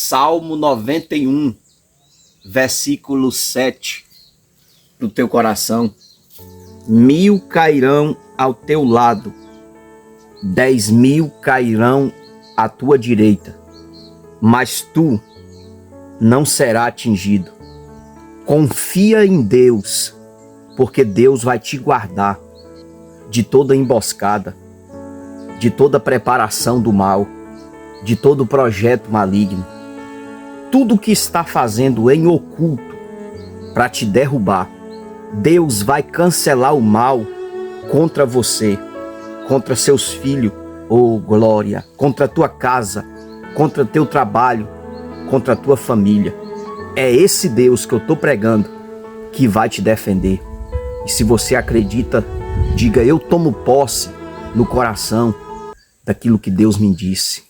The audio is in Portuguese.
Salmo 91, versículo 7, do teu coração. 1000 cairão ao teu lado, 10.000 cairão à tua direita, mas tu não será atingido. Confia em Deus, porque Deus vai te guardar de toda emboscada, de toda preparação do mal, de todo projeto maligno. Tudo que está fazendo em oculto para te derrubar, Deus vai cancelar o mal contra você, contra seus filhos, glória, contra a tua casa, contra teu trabalho, contra a tua família. É esse Deus que eu estou pregando que vai te defender. E se você acredita, diga: eu tomo posse no coração daquilo que Deus me disse.